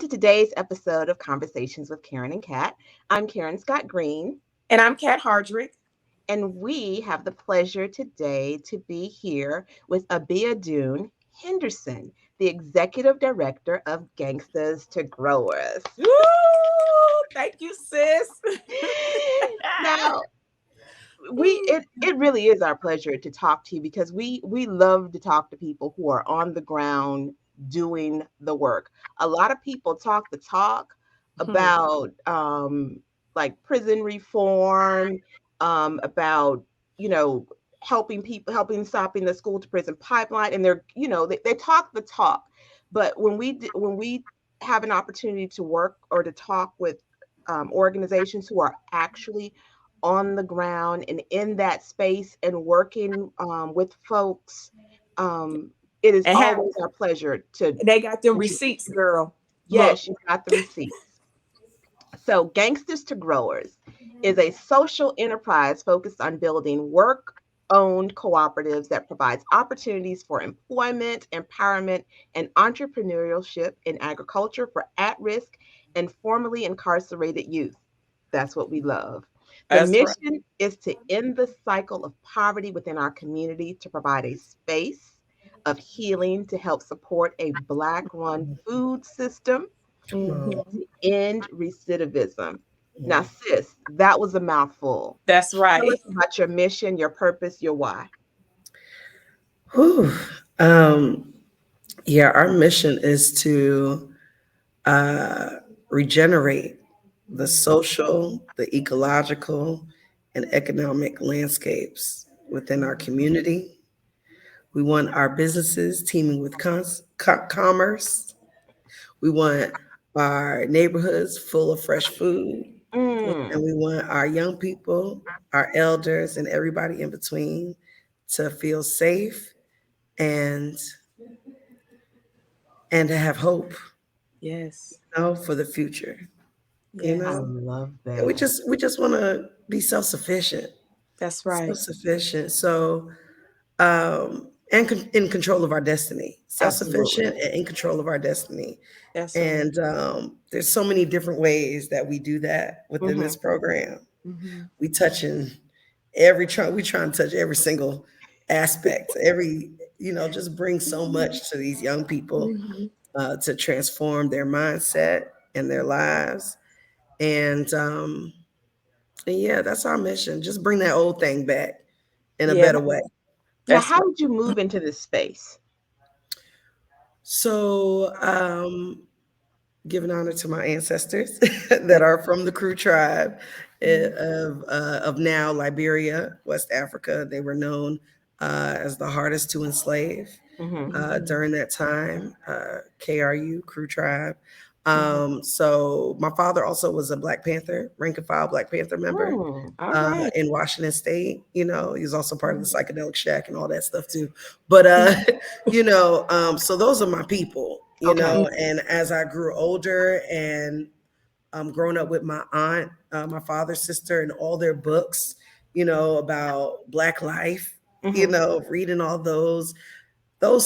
to today's episode of Conversations with Karen and Kat. I'm Karen Scott Green. And I'm Kat Hardrick. And we have the pleasure today to be here with Abiodun Henderson, the Executive Director of Gangstas to Growers. Woo! Thank you, sis. Now, it really is our pleasure to talk to you because we love to talk to people who are on the ground doing the work. A lot of people talk the talk about like prison reform, about helping stopping the school to prison pipeline, and they talk the talk. But when we have an opportunity to work or to talk with organizations who are actually on the ground and in that space and working with folks, it is always our pleasure to. They got them receipts, girl. Yes, you got the receipts. So Gangstas to Growers is a social enterprise focused on building work-owned cooperatives that provides opportunities for employment, empowerment, and entrepreneurship in agriculture for at-risk and formerly incarcerated youth. That's what we love. The mission is to end the cycle of poverty within our community, to provide a space of healing, to help support a Black-run food system, to end recidivism. Now, sis, that was a mouthful. That's right. Tell us about your mission, your purpose, your why. Yeah, our mission is to regenerate the social, the ecological, and economic landscapes within our community. We want our businesses teeming with commerce. We want our neighborhoods full of fresh food. And we want our young people, our elders, and everybody in between to feel safe and to have hope. Yes. For the future. Yes. I love that. And we just want to be self-sufficient. That's right. Self-sufficient. So and in control of our destiny. Self-sufficient and in control of our destiny. That's and there's so many different ways that we do that within this program. We touching we try and touch every single aspect, just bring so much to these young people to transform their mindset and their lives. And yeah, that's our mission. Just bring that old thing back in a better way. Now, how did you move into this space? So, giving honor to my ancestors that are from the Crew tribe of now Liberia, West Africa. They were known as the hardest to enslave during that time. KRU, Crew tribe. So my father also was a Black Panther, rank and file Black Panther member in Washington State. He was also part of the psychedelic shack and all that stuff too. But, so those are my people, know, and as I grew older and growing up with my aunt, my father's sister, and all their books, about Black life, reading all those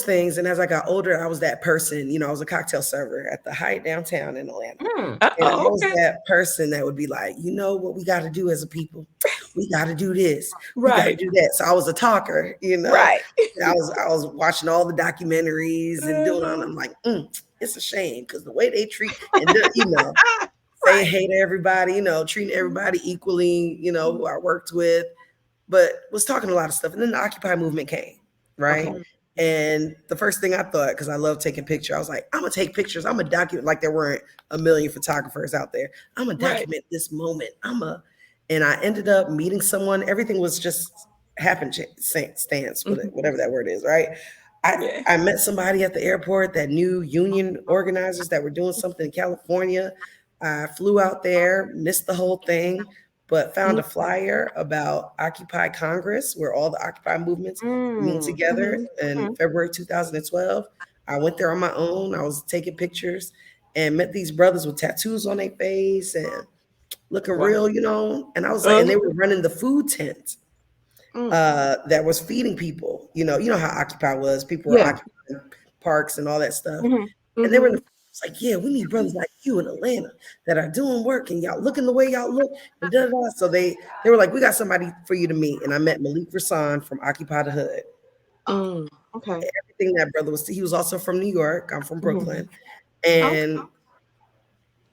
things. And as I got older, I was that person, I was a cocktail server at the Hyatt downtown in Atlanta. And I was that person that would be like, what we got to do as a people? We got to do this. We got to do that. So I was a talker, Right. I was watching all the documentaries and doing all. I'm like, it's a shame because the way they treat and say hey to everybody, treating everybody equally, who I worked with, but was talking a lot of stuff. And then the Occupy movement came, right? Okay. And the first thing I thought, because I love taking pictures, I was like, I'm going to take pictures. I'm going to document, like there weren't a million photographers out there. I'm going to document this moment. And I ended up meeting someone. Everything was just happenstance, whatever that word is, right? I met somebody at the airport that knew union organizers that were doing something in California. I flew out there, missed the whole thing, but found a flyer about Occupy Congress, where all the Occupy movements meet together in February 2012. I went there on my own. I was taking pictures and met these brothers with tattoos on their face and looking real, and I was like, and they were running the food tent that was feeding people. You know how Occupy was. People were occupying parks and all that stuff. And they were in the It's like, yeah, we need brothers like you in Atlanta that are doing work and y'all looking the way y'all look. And da, da, da. So they were like, we got somebody for you to meet. And I met Malik Rasan from Occupy the Hood. Okay. Everything that brother was, he was also from New York. I'm from Brooklyn. Okay. And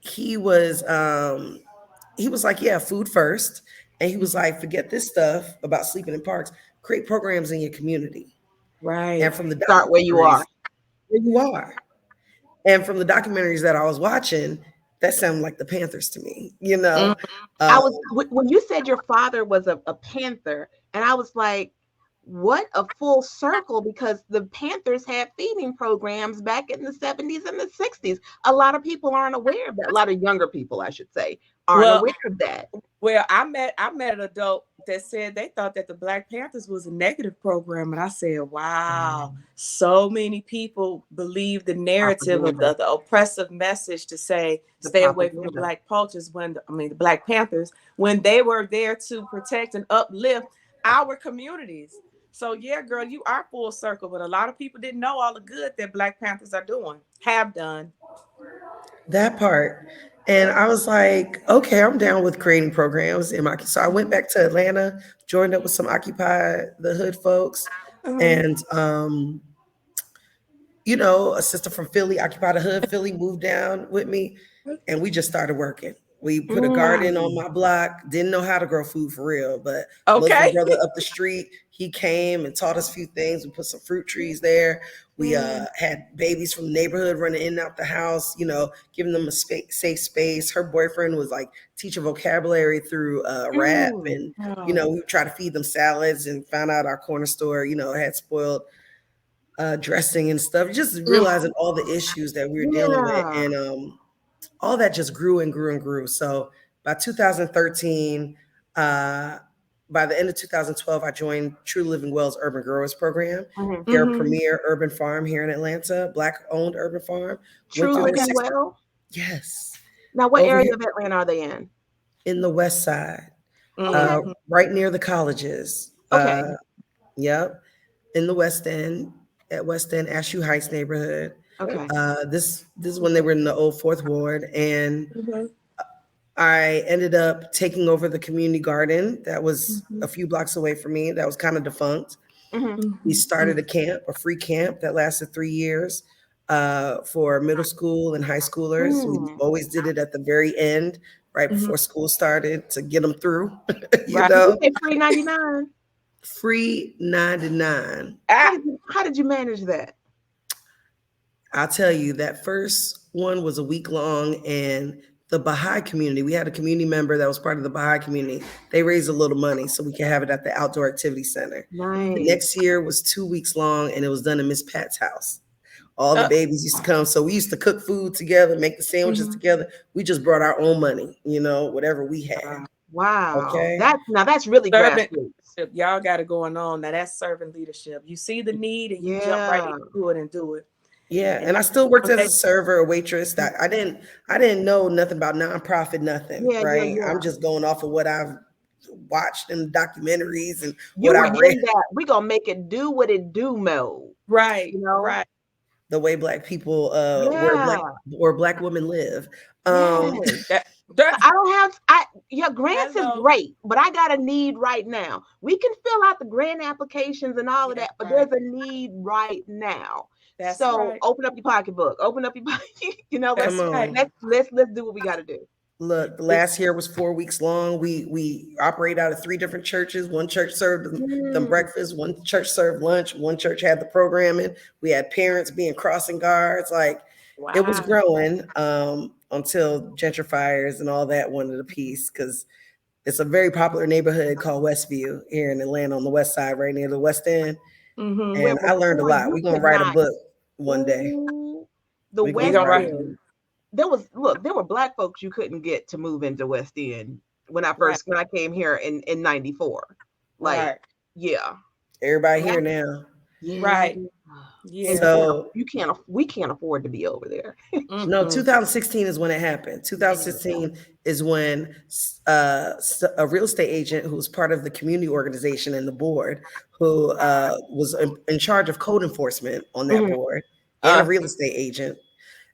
he was like, yeah, food first. And he was like, forget this stuff about sleeping in parks, create programs in your community. Right. And from the Start where you are. Where you are. And from the documentaries that I was watching, that sounded like the Panthers to me, you know. I was when you said your father was a Panther, and I was like, what a full circle, because the Panthers had feeding programs back in the 70s and the 60s. A lot of people aren't aware of that. A lot of younger people, I should say, aren't aware of that. Well, I met an adult that said they thought that the Black Panthers was a negative program. And I said, wow, so many people believe the narrative of the oppressive message to say, stay away from the Black Panthers the Black Panthers, when they were there to protect and uplift our communities. So yeah, girl, you are full circle, but a lot of people didn't know all the good that Black Panthers have done. That part. And I was like, okay, I'm down with creating programs in my. So I went back to Atlanta, joined up with some Occupy the Hood folks, and you know, a sister from Philly, Occupy the Hood, Philly, moved down with me, and we just started working. We put a garden on my block. Didn't know how to grow food for real, but Muslim brother up the street, he came and taught us a few things. We put some fruit trees there. We had babies from the neighborhood running in and out the house, you know, giving them a safe space. Her boyfriend was like teaching vocabulary through rap, and you know, we would try to feed them salads, and found out our corner store, you know, had spoiled dressing and stuff. Just realizing all the issues that we were dealing with, and all that just grew and grew and grew. So by 2013, by the end of 2012, I joined True Living Well's Urban Growers Program. They're a premier urban farm here in Atlanta, Black-owned urban farm. True Living Well? Yes. Now, what area of Atlanta are they in? In the West Side, right near the colleges. Yep. In the West End, at West End, Ashu Heights neighborhood. Okay. This is when they were in the old Fourth Ward, and I ended up taking over the community garden that was a few blocks away from me. That was kind of defunct. We started a camp, a free camp that lasted 3 years for middle school and high schoolers. We always did it at the very end, right before school started, to get them through. You know, free 99. Free 99. How did you manage that? I'll tell you, that first one was a week long, and the Bahai Community, we had a community member that was part of the Bahai Community. They raised a little money so we could have it at the Outdoor Activity Center. Nice. The next year was 2 weeks long, and it was done in Miss Pat's house. All the babies used to come. So we used to cook food together, make the sandwiches together. We just brought our own money, you know, whatever we had. Wow. Okay. That's really grassroots. Y'all got it going on. Now that's servant leadership. You see the need and you jump right into it and do it. Yeah, and I still worked as a server, a waitress. I didn't know nothing about nonprofit, nothing. Right? I'm just going off of what I've watched in documentaries and what I read. We gonna make it do what it do, Mo. Right. You know? Right. The way Black people, where Black women live. I don't have grants is great, but I got a need right now. We can fill out the grant applications and all of that, but there's a need right now. Open up your pocketbook. Open up your you know, let's do what we got to do. Look, the last year was 4 weeks long. We operate out of 3 different churches. One church served them breakfast. One church served lunch. One church had the programming. We had parents being crossing guards. Like, it was growing until gentrifiers and all that wanted a piece, because it's a very popular neighborhood called Westview here in Atlanta on the west side, right near the West End. And I learned a lot. We're going to write a book one day. The West End. There were Black folks you couldn't get to move into West End when I came here in 94. Like, everybody here now. Right. Yeah. So we can't afford to be over there. No, 2016 is when it happened. 2016 is when a real estate agent who was part of the community organization and the board, who was in charge of code enforcement on that board, and a real estate agent,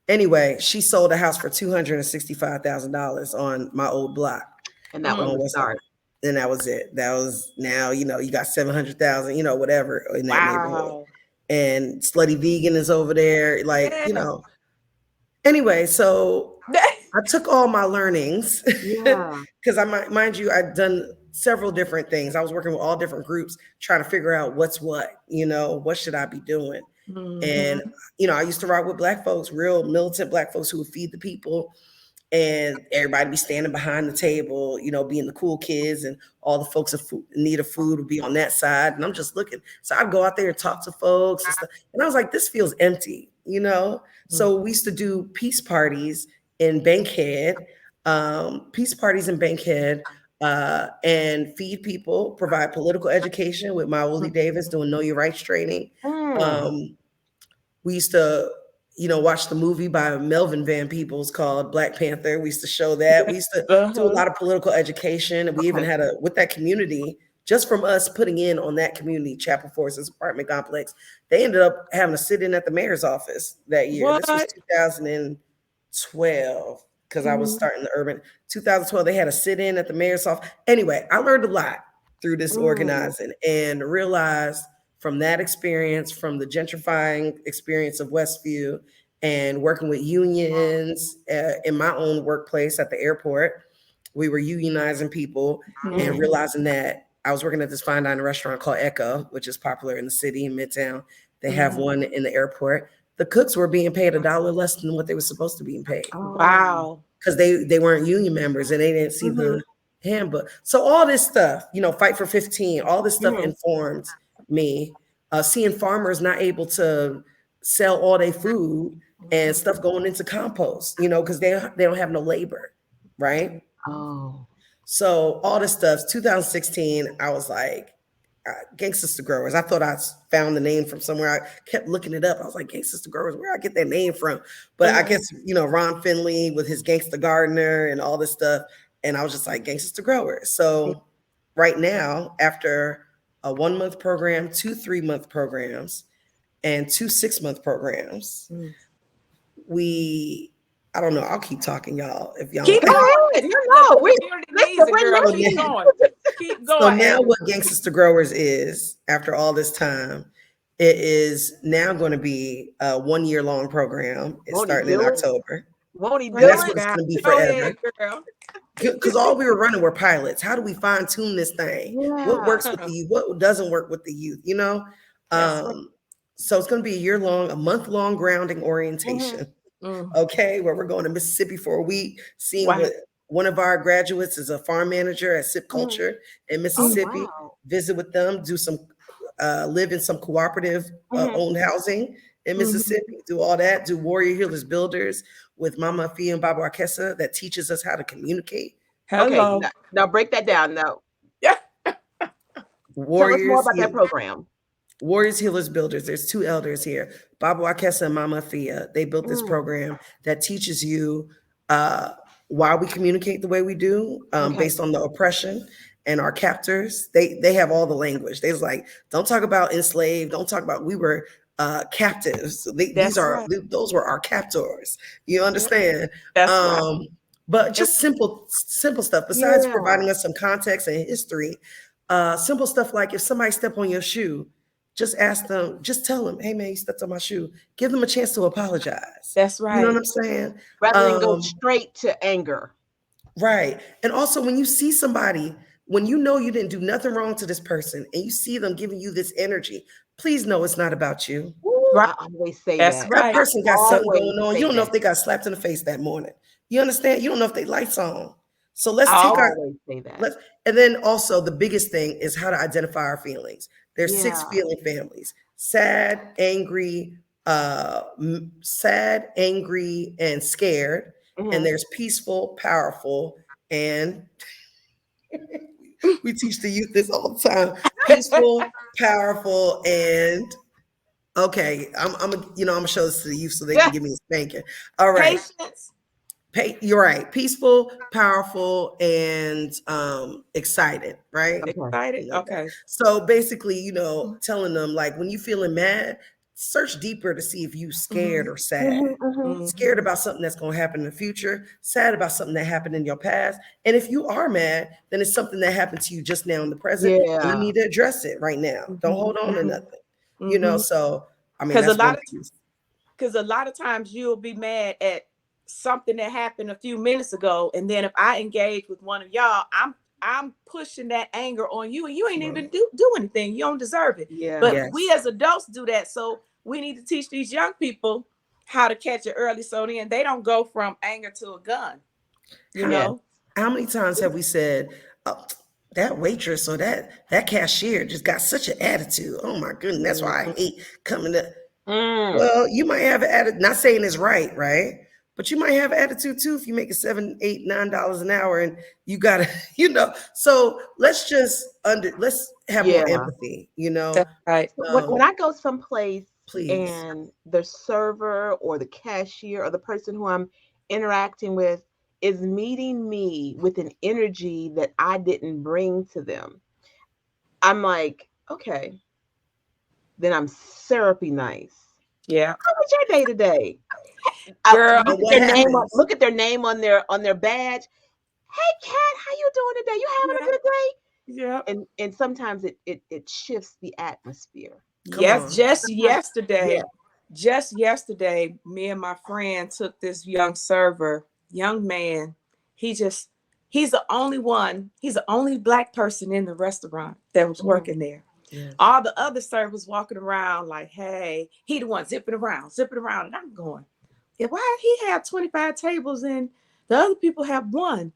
Anyway, she sold a house for $265,000 on my old block. And that was the start. And that was it. That was now, you got 700,000, whatever in that neighborhood. And Slutty Vegan is over there. Like, Anyway, so I took all my learnings because mind you, I'd done several different things. I was working with all different groups, trying to figure out what's what, what should I be doing? And, I used to rock with Black folks, real militant Black folks who would feed the people, and everybody be standing behind the table, being the cool kids, and all the folks in need of food would be on that side. And I'm just looking. So I'd go out there and talk to folks and stuff. And I was like, this feels empty, So we used to do peace parties in Bankhead, and feed people, provide political education with my Willie Davis doing Know Your Rights training. We used to, watch the movie by Melvin Van Peebles called Black Panther. We used to show that. We used to do a lot of political education. And we even had with that community, just from us putting in on that community, Chapel Forces apartment complex, they ended up having to sit in at the mayor's office that year. This was 2012, because I was starting the urban. 2012, they had to sit in at the mayor's office. Anyway, I learned a lot through this organizing, and realized from that experience, from the gentrifying experience of Westview, and working with unions in my own workplace at the airport, we were unionizing people, and realizing that I was working at this fine dining restaurant called Echo, which is popular in the city in Midtown. They have one in the airport. The cooks were being paid $1 less than what they were supposed to be paid. Wow. Because they weren't union members, and they didn't see the handbook. So all this stuff, Fight for 15, all this stuff informed me. Seeing farmers not able to sell all their food and stuff going into compost, because they don't have no labor, right? So all this stuff, 2016, I was like, Gangstas to Growers. I thought I found the name from somewhere. I kept looking it up. I was like, Gangstas to Growers, where I get that name from? But I guess, Ron Finley with his Gangsta Gardener and all this stuff. And I was just like, Gangstas to Growers. So right now, after a 1-month program, 2 3-month programs, and 2 6-month programs, I don't know. I'll keep talking, y'all. If y'all keep going, keep going. So now, what Gangstas to Growers is, after all this time, it is now going to be a 1-year-long program. It's starting in October. Won't he do it? That's what it's going to be forever. Because all we were running were pilots. How do we fine tune this thing? What works with the youth? What doesn't work with the youth? So it's going to be a month-long grounding orientation. Okay, where we're going to Mississippi for a week, seeing what one of our graduates is a farm manager at Sip Culture in Mississippi. Visit with them, do some live in some cooperative owned housing in Mississippi. Do all that. Do Warrior Healers Builders with Mama Fia and Baba Akessa that teaches us how to communicate. Hello. Okay, now break that down. Now, Warriors. Tell us more about that program. Warriors Healers Builders. There's 2 elders here, Baba Akessa and Mama Fia. They built this program that teaches you why we communicate the way we do, based on the oppression and our captors. They have all the language. They was like, don't talk about enslaved. Don't talk about, we were captives. Those were our captors. You understand? That's right. But just simple stuff. Besides providing us some context and history, simple stuff like if somebody step on your shoe, just ask them, just tell them, hey man, you stepped on my shoe. Give them a chance to apologize. That's right. You know what I'm saying? Rather than go straight to anger. Right. And also when you see somebody, when you know you didn't do nothing wrong to this person and you see them giving you this energy, please know it's not about you. Right. I always say That's that. right. That person got something going on. You don't know that. if they got slapped in the face that morning. You understand? You don't know if they lights on. So let's I take our, always say that. and then also the biggest thing is how to identify our feelings. There's 6 feeling families: sad, angry, and scared. And there's peaceful, powerful, and we teach the youth this all the time. Peaceful, powerful, and okay, I'm gonna show this to the youth so they can give me a spanking. All right. Patience. You're right. Peaceful, powerful, and excited, right? Excited. Okay. So basically, telling them, like, when you feeling mad, search deeper to see if you scared or sad. Mm-hmm. Scared about something that's going to happen in the future, sad about something that happened in your past. And if you are mad, then it's something that happened to you just now in the present. Yeah. And you need to address it right now. Don't hold on to nothing. So I mean, because that's a lot of times you'll be mad at something that happened a few minutes ago, and then if I engage with one of y'all, I'm pushing that anger on you, and you ain't even do anything. You don't deserve it. Yeah. But we as adults do that, so we need to teach these young people how to catch it early, so then they don't go from anger to a gun. You know, how many times have we said, oh, that waitress or that cashier just got such an attitude? Oh my goodness, that's why I hate coming to. Well, you might have an attitude. Not saying it's right? But you might have an attitude too if you make it $7, $8, $9 an hour, and you gotta, So let's have more empathy. That's right. When I go someplace, please, and the server or the cashier or the person who I'm interacting with is meeting me with an energy that I didn't bring to them, I'm like, okay, then I'm syrupy nice. Yeah. How was your day today? Girl, look at their name on their badge. Hey, Kat, how you doing today? You having a good day? Yeah. And sometimes it shifts the atmosphere. Just yesterday, me and my friend took this young man. He's the only Black person in the restaurant that was working there. Yes. All the other servers walking around like, hey, he the one zipping around. And I'm going, yeah, why he have 25 tables and the other people have one?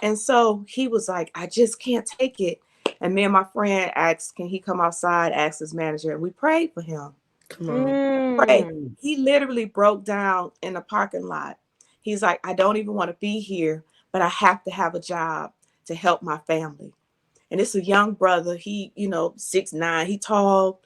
And so he was like, I just can't take it. And me and my friend asked, can he come outside, ask his manager, and we prayed for him. Come on. Pray. He literally broke down in the parking lot. He's like, I don't even want to be here, but I have to have a job to help my family. And it's a young brother. He, 6'9", he tall,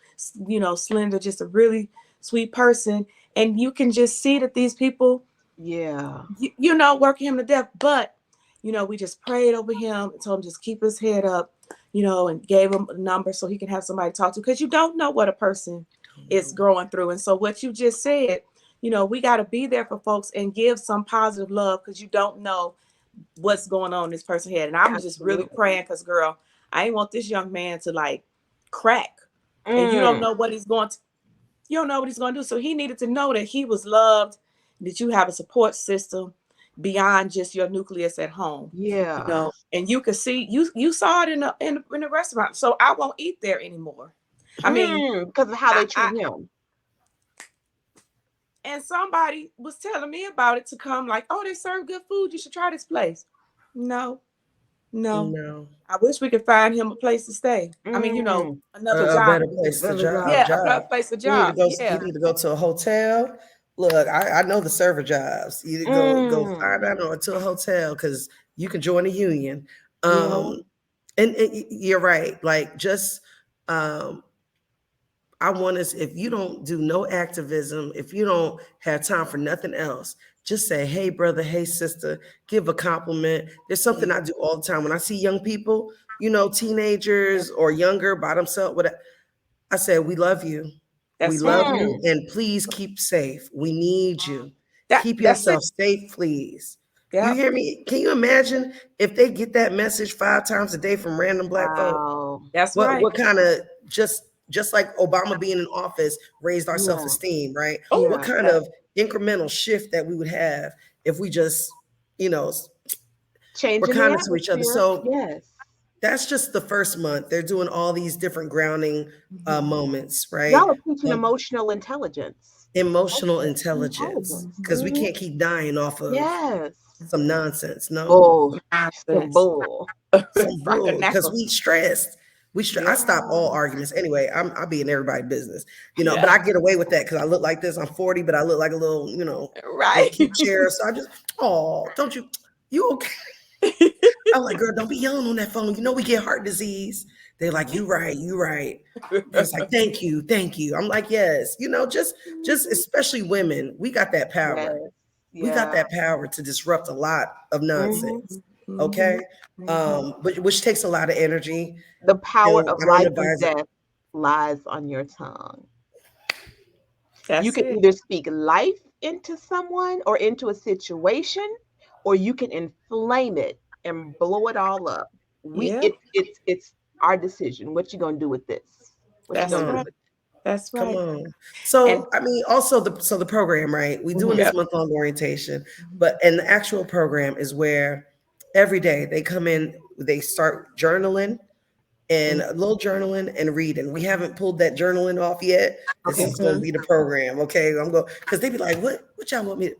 slender, just a really sweet person. And you can just see that these people, working him to death. But, we just prayed over him and told him just keep his head up, and gave him a number so he can have somebody to talk to, because you don't know what a person is going through. And so what you just said, we got to be there for folks and give some positive love, because you don't know what's going on in this person's head. And I'm just really praying, because, girl, I ain't want this young man to like crack, and you don't know what he's going to do. So he needed to know that he was loved, that you have a support system beyond just your nucleus at home. Yeah. And you could see, you saw it in the restaurant. So I won't eat there anymore. I mean, because of how they treat him. And somebody was telling me about it to come, like, oh, they serve good food, you should try this place. No. I wish we could find him a place to stay. I mean, another job. Better place to job. Another place to job. You need to go to a hotel. Look, I know the server jobs. You go find out, or to a hotel, because you can join a union. And you're right. Like, just I want us, if you don't do no activism, if you don't have time for nothing else, just say, hey, brother, hey, sister, give a compliment. There's something I do all the time. When I see young people, teenagers or younger by themselves, I say, we love you. We love you. And please keep safe. We need you. Keep yourself safe, please. Yep. You hear me? Can you imagine if they get that message 5 times a day from random Black folk? That's right. What kind of, just like Obama being in office raised our self-esteem, right? What kind of incremental shift that we would have if we just, we're kind to each other. So that's just the first month. They're doing all these different grounding moments, right? Y'all are teaching emotional intelligence. Emotional intelligence, because we can't keep dying off of some nonsense. No, some bull, because we stressed. I stop all arguments. Anyway, I'll be in everybody's business, but I get away with that because I look like this. I'm 40, but I look like a little, right, chair. So I just, don't you okay? I'm like, girl, don't be yelling on that phone. We get heart disease. They're like, you right. It's like, thank you. I'm like, yes, just especially women, we got that power. We got that power to disrupt a lot of nonsense. Okay. But which takes a lot of energy. The power of life and death lies on your tongue. You That's can it. either speak life into someone or into a situation, or you can inflame it and blow it all up. Yeah, It's our decision. What you gonna do with this? What you Come that's gonna do right. on. with That's Come right. on. And So, I mean, also the program, right? We doing it? this yep. month-long orientation, but and the actual program is where every day they come in, they start journaling and Mhm. a little journaling and reading. We haven't pulled that journaling off yet. This Okay. is going to Mhm. be the program, okay? I'm going because they be like, "What y'all want me to?"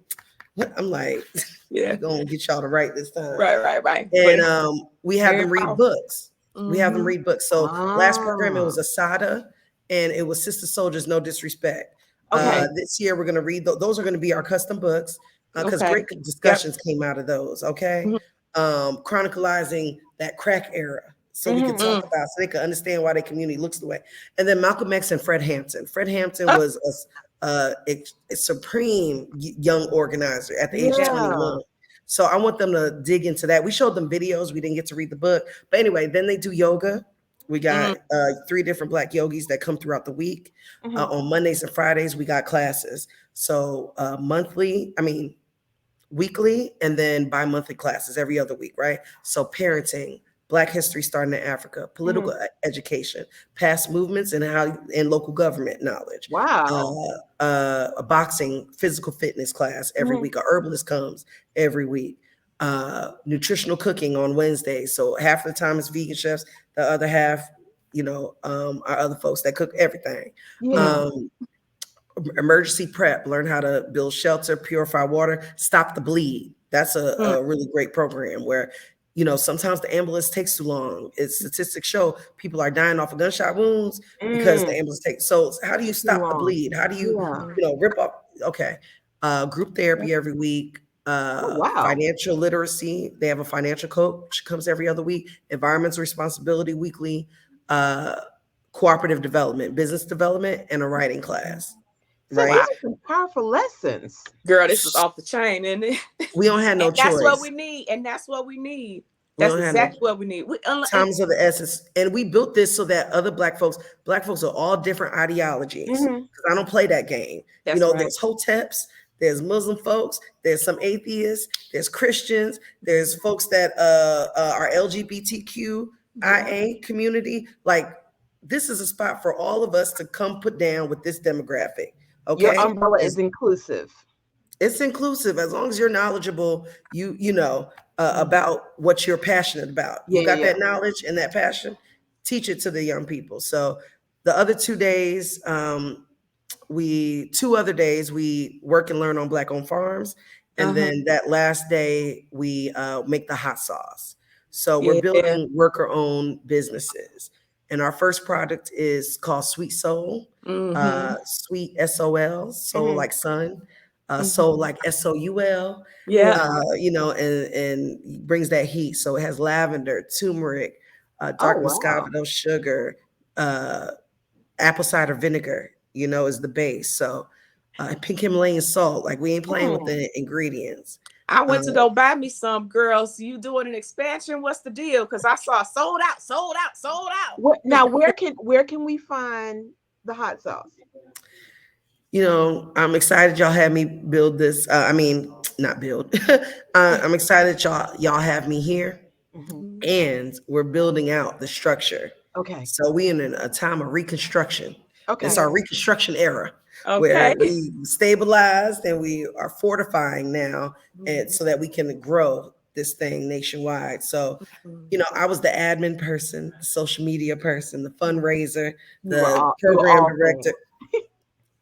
What? I'm like, Yeah. "We gonna get y'all to write this time." Right, right, right. But And it's we have very them read powerful. books. We have them Mm-hmm. read books. So last program it Ah, was Asada, and it was Sister Soldiers, No Disrespect. okay. This year we're gonna read those are gonna be our custom books because Okay. great Yep. discussions came out of those. Okay, Mhm. chronicalizing that crack era. So we could talk Mm. about, so they could understand why their community looks the way. And then Malcolm X and Fred Hampton. Fred Hampton Oh, was a supreme young organizer at the age of Yeah. 21. So I want them to dig into that. We showed them videos. We didn't get to read the book. But anyway, then they do yoga. We got mm. 3 different Black yogis that come throughout the week. Mhm. On Mondays and Fridays, we got classes. So weekly, and then bi-monthly classes every other week, right? So parenting, Black history starting in Africa, political Mhm. education, past movements and how and local government knowledge. Wow. A boxing, physical fitness class every Mhm. week. A herbalist comes every week. Nutritional cooking on Wednesdays. So half of the time it's vegan chefs, the other half, our other folks that cook everything. Yeah. Um, Emergency prep, learn how to build shelter, purify water, stop the bleed. That's Mm. a really great program where, sometimes the ambulance takes too long. It's statistics show people are dying off of gunshot wounds because the Mm. ambulance takes. So how do you Too stop the long. bleed? How do you, Yeah. rip up? Okay. Group Yep. therapy every week. Oh wow. Financial literacy. They have a financial coach comes every other week. Environmental responsibility weekly. Uh, Cooperative development, business development, and a writing class, So right? Wow. these are some powerful lessons. Girl, this is off the chain, isn't it? We don't have And no that's what we choice. need. And that's what we need. We That's don't have no exactly what we need. And times of the essence. And we built this so that other black folks are all different ideologies. Mhm. Because I don't play that game. that's right. There's hoteps, there's Muslim folks, there's some atheists, there's Christians, there's folks that are Yeah. LGBTQIA community. Like this is a spot for all of us to come put down with this demographic. Your Okay. umbrella is inclusive. It's inclusive as long as you're knowledgeable, Mhm. about what you're passionate about. You Yeah, got yeah, that knowledge and that passion, teach it to the young people. So the other 2 days, we 2 other days we work and learn on Black owned farms, and Uh-huh. then that last day we make the hot sauce. So we're Yeah. building worker owned businesses, and our first product is called Sweet Soul. Mm-hmm. Sweet SOL, soul Mhm. like sun, Mm-hmm. soul like SOUL, Yeah. Yeah. and brings that heat. So it has lavender, turmeric, Oh dark wow. muscovado sugar, uh, apple cider vinegar, is the base. So pink Himalayan salt, like we ain't playing with Mm. the ingredients. I Uh, went to go buy me some, girls. You doing an expansion? What's the deal? Because I saw sold out, sold out, sold out. What now? Where can we find the hot sauce? I'm excited y'all had me build this. Not build. I'm excited y'all have me here. Mhm. And we're building out the structure. Okay. So we in a time of reconstruction. It's Okay. our reconstruction era Okay. where we stabilized and we are fortifying now, and so that we can grow this thing nationwide. So, I was the admin person, the social media person, the fundraiser, the You were program all things. director.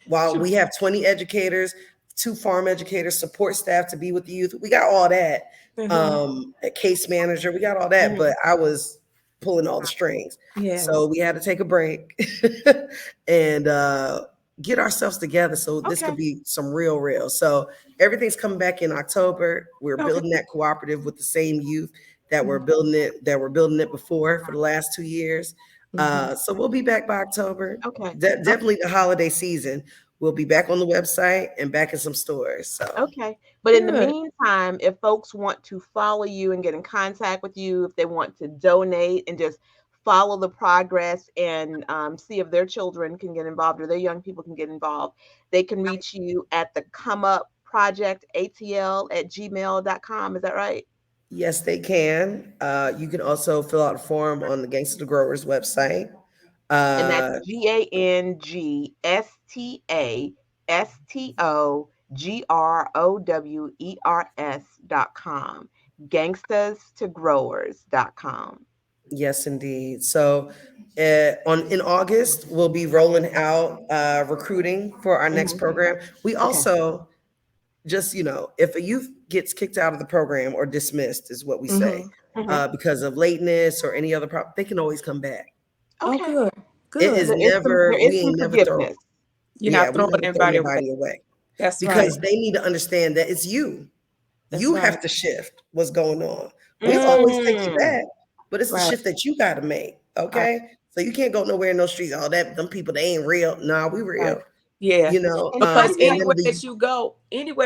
While we have 20 educators, 2 farm educators, support staff to be with the youth, we got all that. Mhm. A case manager, we got all that, Mhm. but I was pulling all the strings. So Yes. we had to take a break and get ourselves together so this Okay. could be some real. So everything's coming back in October. We're Okay. building that cooperative with the same youth that were Mhm. building it before for the last 2 years. Mhm. So we'll be back by October. Okay. Definitely the holiday season. We'll be back on the website and back in some stores. So Okay. But in the Good. meantime, if folks want to follow you and get in contact with you, if they want to donate and just follow the progress and see if their children can get involved or their young people can get involved, they can reach you at the come up project atl@gmail.com. Is that right? Yes, they can. You can also fill out a form on the Gangsta to Growers website. And that's Uh, GANGSTASTOGROWERS.com. Gangstas to growers.com. yes, indeed. So, in August, we'll be rolling out recruiting for our next Mhm. program. We Okay. also just, if a youth gets kicked out of the program or dismissed, is what we say, Mhm. because of lateness or any other problem, they can always come back. Oh, Okay. good. It Good. is There never, is we some ain't never throw, forgiveness. You're yeah, not we throwing never throw anybody away. nobody away, That's right. because they need to understand that it's you. That's You right. have to shift what's going on. We'll always take you Mm. back, but it's the Right. shift that you got to make. Right. Okay. So you can't go nowhere in those streets. All that, them people, they ain't real. Nah, we Right. real, Yeah. And how Because do you and then anywhere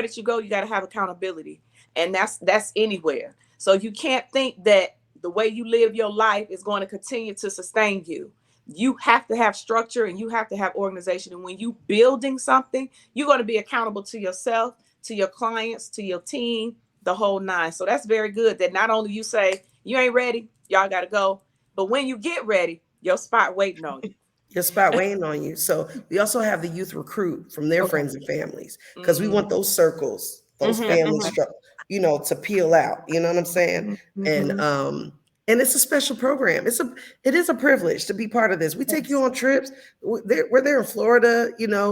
that you go, you got to have accountability, and that's anywhere. So you can't think that the way you live your life is going to continue to sustain you. You have to have structure and you have to have organization. And when you building something, you're going to be accountable to yourself, to your clients, to your team, the whole nine. So that's very good that not only you say you ain't ready, y'all got to go, but when you get ready, your spot waiting on you. your spot waiting on you. So we also have the youth recruit from their Okay. friends and families, because we Mm-hmm. want those circles, those Mhm. family Mhm. to peel out. You know what I'm saying? And Mm-hmm. and it's a special program. It is a privilege to be part of this. We take you Yes. on trips. We're there in Florida,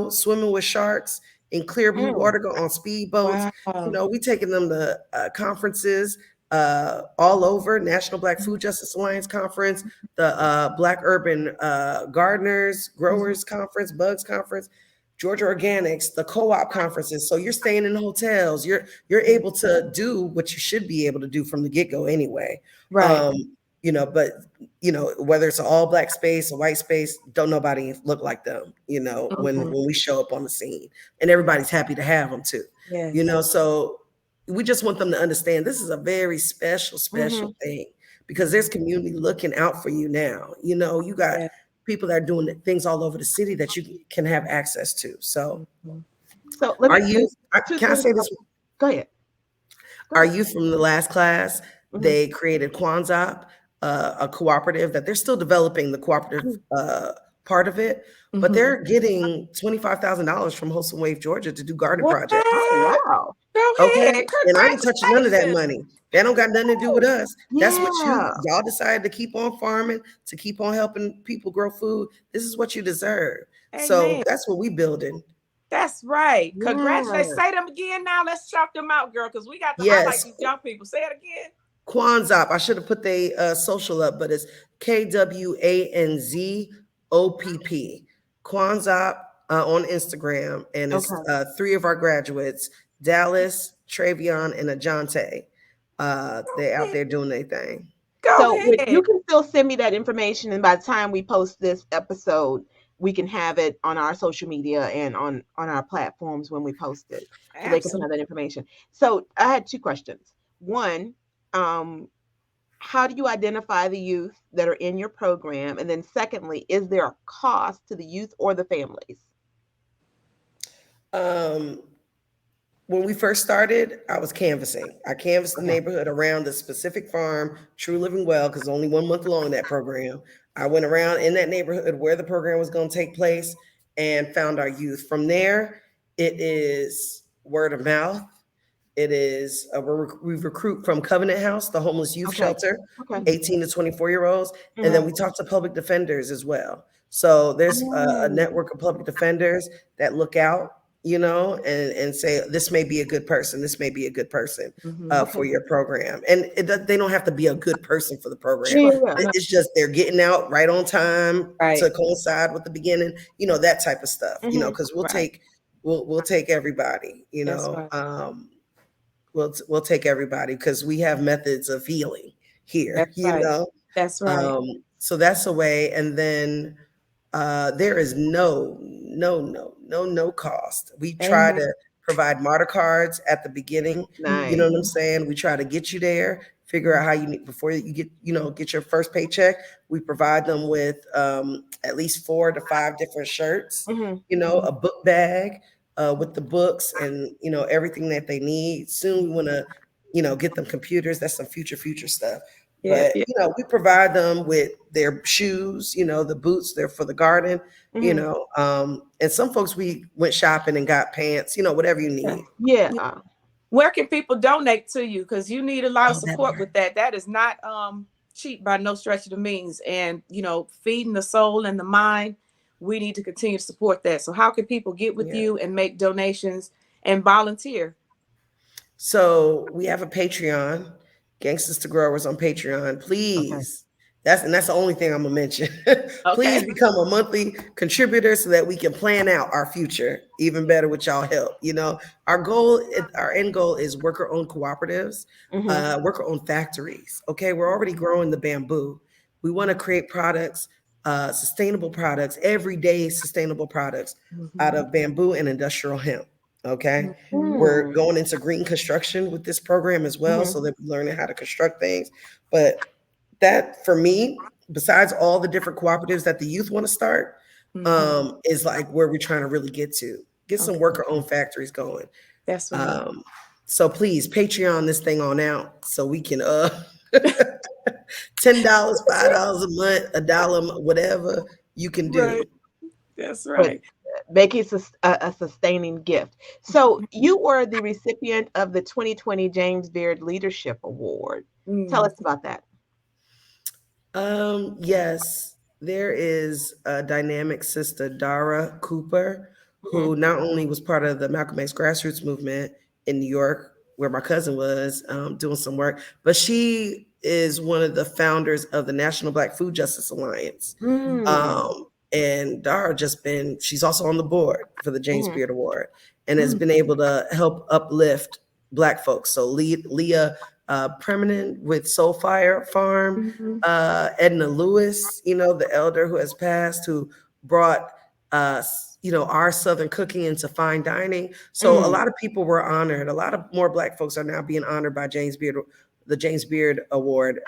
swimming with sharks in clear blue Mm. water, go on speedboats. Wow. We taking them to conferences all over, National Black Food Justice Alliance Conference, the Black Urban Gardeners, Growers Conference, Bugs Conference, Georgia Organics, the co-op conferences. So you're staying in hotels. You're able to do what you should be able to do from the get-go anyway. Right. Um, but whether it's an all black space, a white space, don't nobody look like them, when Mhm. we show up on the scene. And everybody's happy to have them too. Yes. So we just want them to understand this is a very special, special Mhm. thing, because there's community looking out for you now. You got Yeah. people that are doing things all over the city that you can have access to. So Mhm. So let are me you, two can I things. say this? Go ahead. Go Our ahead. youth from the last class, Mhm. they created Kwanzaa, a cooperative that they're still developing the cooperative part of it, but Mhm. they're getting $25,000 from Wholesome Wave, Georgia to do garden What? projects. Oh, wow. Go Okay. ahead. And I ain't touching none of that Congratulations. money. That don't got nothing to do with us. That's what Yeah. y'all decided to keep on farming, to keep on helping people grow food. This is what you deserve. So Amen. that's what we building. That's right. Congratulations. Yeah. Say them again now. Let's shout them out, girl, because we got to highlight Yes. these young people. Say it again. Kwanzaa. I should have put the social up, but it's KWANZOPP. Kwanzaa on Instagram, and it's Okay. three of our graduates, Dallas, Travion, and Ajante. Go They out ahead. there doing their thing. Go So you ahead. can still send me that information, and by the time we post this episode, we can have it on our social media and on our platforms when we post it, so they can have Absolutely. that information. So I had two questions. One, um, how do you identify the youth that are in your program? And then secondly, is there a cost to the youth or the families? Um, when we first started, I was canvassing. I canvassed the Okay. neighborhood around the specific farm, True Living Well, because only 1 month long in that program. I went around in that neighborhood where the program was going to take place and found our youth. From there, it is word of mouth. It is we recruit from Covenant House, the homeless youth Okay. shelter, Okay. 18 to 24-year-olds, and then Mhm. we talk to public defenders as well. So there's a Mm. network of public defenders that look out, and say this may be a good person, this may be a good person Mhm. for Okay. your program, and they don't have to be a good person for the program. Yeah. Sure. Yeah. No. It's just they're getting out right on time to Right. coincide with the beginning, that type of stuff, Mhm. because Right. we'll take everybody, That's right. we'll take everybody, because we have methods of healing here, That's right. That's right. so that's a way. And then there is no cost. We try Amen. to provide martyr cards at the beginning. You know Nice. what I'm saying? We try to get you there. figure out how you need before you get your first paycheck. We provide them with at least 4 to 5 different shirts, a book bag with the books and everything that they need. Soon we want to get them computers. That's some future stuff. But we provide them with their shoes, the boots, they're for the garden, and some folks we went shopping and got pants, whatever you need. Yeah. Where can people donate to you? Because you need a lot of support with that. That is not cheap by no stretch of the means. And, feeding the soul and the mind, we need to continue to support that. So how can people get with you and make donations and volunteer? So we have a Patreon, Gangstas to Growers on Patreon. Please. That's the only thing I'm gonna mention. Please become a monthly contributor so that we can plan out our future even better with y'all help. Our end goal is worker-owned cooperatives, worker-owned factories. Okay, we're already growing the bamboo. We want to create products, sustainable products, everyday sustainable products out of bamboo and industrial hemp. Okay, we're going into green construction with this program as well, so that we're learning how to construct things. But that for me, besides all the different cooperatives that the youth want to start, is like where we're trying to really get some worker-owned factories going. That's right. So please Patreon this thing on out so we can $10, $5 a month, $1, whatever you can do. Right. That's right. Make it a sustaining gift. So you were the recipient of the 2020 James Beard Leadership Award. Tell us about that. Yes, there is a dynamic sister, Dara Cooper, who not only was part of the Malcolm X grassroots movement in New York, where my cousin was doing some work, but she is one of the founders of the National Black Food Justice Alliance. And Dara she's also on the board for the James Beard Award and has been able to help uplift Black folks. So Leah Preminen with Soulfire Farm, Edna Lewis, the elder who has passed, who brought our Southern cooking into fine dining. So a lot of people were honored. A lot of more Black folks are now being honored by the James Beard Award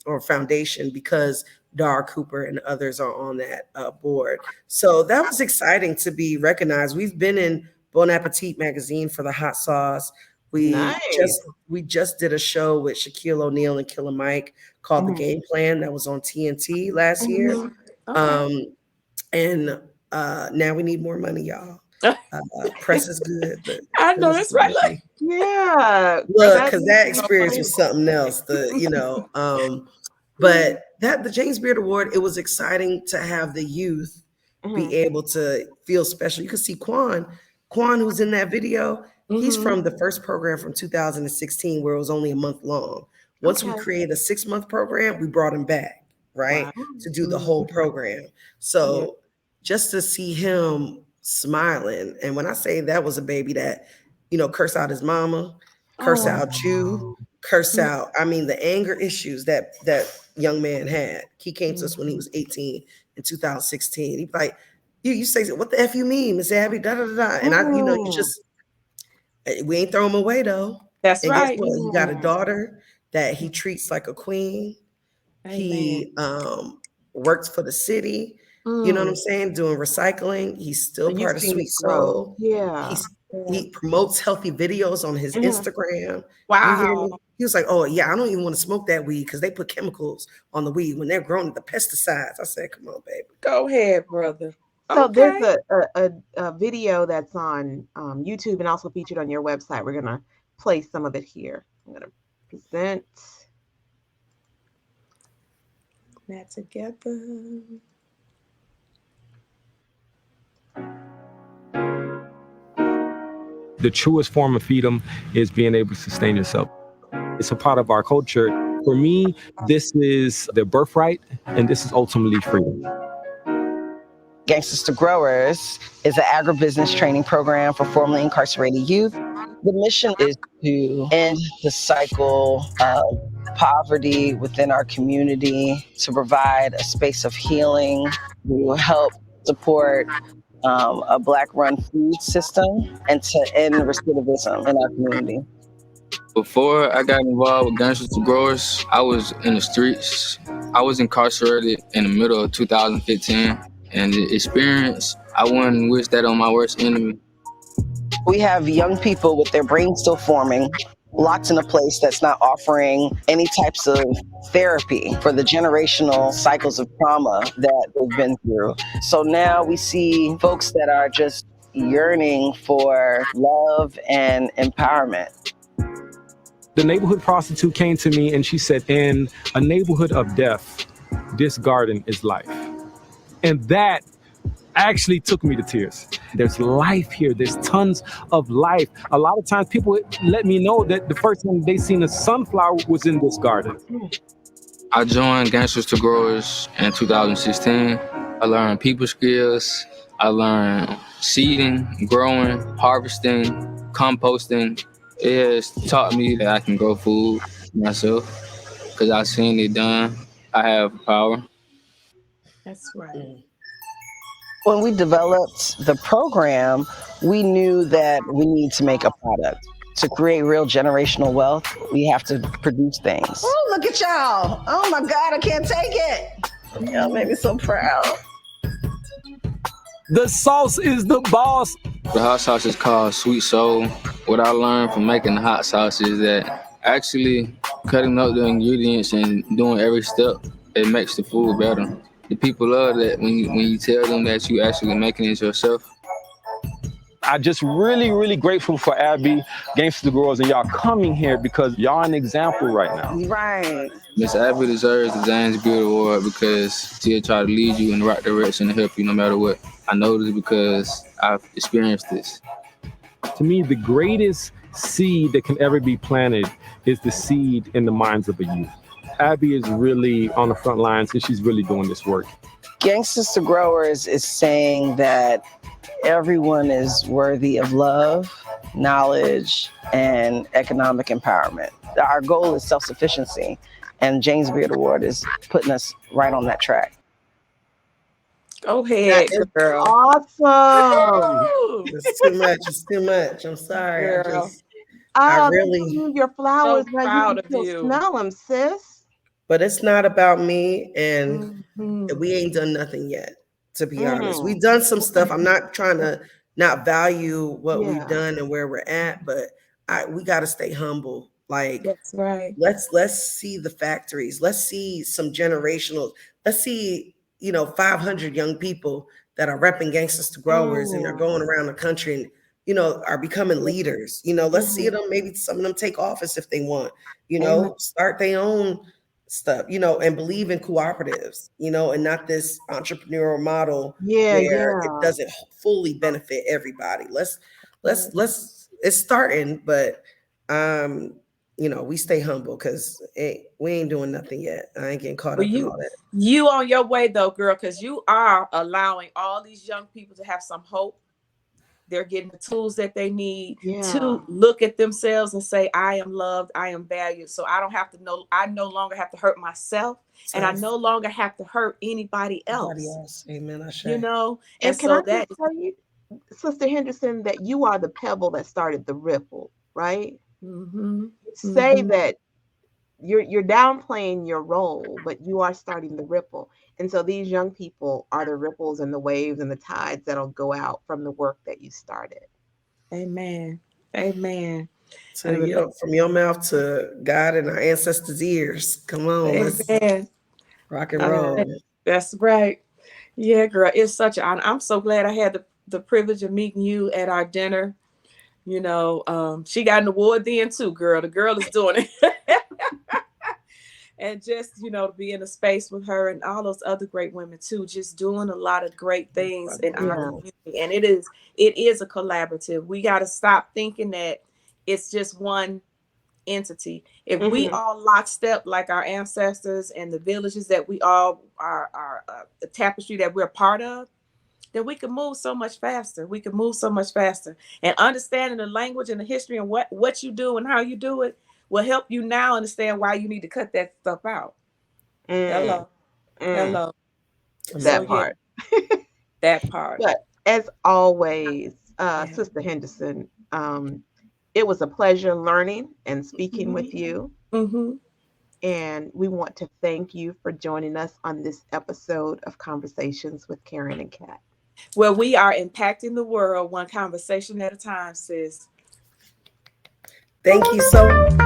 or Foundation, because Dara Cooper and others are on that board. So that was exciting to be recognized. We've been in Bon Appetit magazine for the hot sauce. We just did a show with Shaquille O'Neal and Killer Mike called The Game Plan that was on TNT last year. And now we need more money, y'all. Press is good, but I know that's right. Like, look, because that experience was something else. But the James Beard Award, it was exciting to have the youth be able to feel special. You can see Quan, who's in that video. He's from the first program from 2016, where it was only a month long. Once we created a 6-month program, we brought him back, right, to do the whole program. So just to see him smiling, and when I say that was a baby that, curse out his mama, curse out you, curse out, the anger issues that young man had. He came to us when he was 18 in 2016. He's like, you say, what the F you mean, Miss Abby, da da da. And we ain't throw him away though. That's and right. Guess what? He got a daughter that he treats like a queen. Amen. He works for the city. You know what I'm saying? Doing recycling. He's still part of Sweet Soul. Yeah. He promotes healthy videos on his Instagram. Wow. You hear me? He was like, oh yeah, I don't even want to smoke that weed because they put chemicals on the weed when they're growing, the pesticides. I said, come on, baby. Go ahead, brother. So there's a video that's on YouTube and also featured on your website. We're gonna play some of it here. I'm gonna present that together. The truest form of freedom is being able to sustain yourself. It's a part of our culture. For me, this is the birthright, and this is ultimately freedom. Gangstas to Growers is an agribusiness training program for formerly incarcerated youth. The mission is to end the cycle of poverty within our community, to provide a space of healing, to help support a Black-run food system, and to end recidivism in our community. Before I got involved with Gangstas to Growers, I was in the streets. I was incarcerated in the middle of 2015, and the experience, I wouldn't wish that on my worst enemy. We have young people with their brains still forming, locked in a place that's not offering any types of therapy for the generational cycles of trauma that they've been through. So now we see folks that are just yearning for love and empowerment. The neighborhood prostitute came to me and she said, in a neighborhood of death, this garden is life. And that actually took me to tears. There's life here. There's tons of life. A lot of times people let me know that the first time they seen a sunflower was in this garden. I joined Gangstas to Growers in 2016. I learned people skills. I learned seeding, growing, harvesting, composting. It has taught me that I can grow food myself because I've seen it done. I have power. That's right. When we developed the program, we knew that we need to make a product. To create real generational wealth, we have to produce things. Oh, look at y'all. Oh my God, I can't take it. Y'all made me so proud. The sauce is the boss. The hot sauce is called Sweet Soul. What I learned from making the hot sauce is that actually cutting up the ingredients and doing every step, it makes the food better. The people love that when you tell them that you actually making it yourself. I'm just really grateful for Abby, Gangstas to Growers, and y'all coming here because y'all an example right now. Right. Miss Abby deserves the James Beard Award because she'll try to lead you in the right direction and help you no matter what. I know this because I've experienced this. To me, the greatest seed that can ever be planted is the seed in the minds of a youth. Abby is really on the front lines and she's really doing this work. Gangstas to Growers is saying that everyone is worthy of love, knowledge, and economic empowerment. Our goal is self-sufficiency, and James Beard Award is putting us right on that track. Go ahead, girl. Awesome. It's too much. It's too much. I'm sorry. Girl. I They really, blew your flowers, So but proud you of can still you. smell them, sis. but it's not about me, and Mhm. we ain't done nothing yet, to be honest. We've done some stuff. I'm not trying to not value what we've done and where we're at, but we got to stay humble. Like, That's right. let's see the factories. Let's see some generational. Let's see, 500 young people that are repping Gangstas to Growers and are going around the country and, are becoming leaders. Let's see them. Maybe some of them take office if they want, start their own stuff, and believe in cooperatives, and not this entrepreneurial model where it doesn't fully benefit everybody. Let's it's starting, but we stay humble because we ain't doing nothing yet. I ain't getting caught up in all that. You on your way though, girl, because you are allowing all these young people to have some hope. They're getting the tools that they need to look at themselves and say, I am loved, I am valued. So I don't have to know, I no longer have to hurt myself, and I no longer have to hurt anybody else. Amen. And can I just tell you, Sister Henderson, that you are the pebble that started the ripple, right? Say that you're downplaying your role, but you are starting the ripple. And so these young people are the ripples and the waves and the tides that'll go out from the work that you started. Amen. Amen. So from your mouth to God and our ancestors' ears. Come on, let's rock and roll. That's right. Yeah, girl, it's such an honor. I'm so glad I had the privilege of meeting you at our dinner. She got an award then too, girl. The girl is doing it. And just, to be in a space with her and all those other great women too, just doing a lot of great things in our community. And it is a collaborative. We got to stop thinking that it's just one entity. If we all lockstep like our ancestors and the villages that we all are the tapestry that we're part of, then we can move so much faster. And understanding the language and the history and what you do and how you do it will help you now understand why you need to cut that stuff out. Hello. That part. That part. But as always, Sister Henderson, It was a pleasure learning and speaking with you. Mm-hmm. And we want to thank you for joining us on this episode of Conversations with Karen and Kat. Well, we are impacting the world one conversation at a time, sis. Thank you so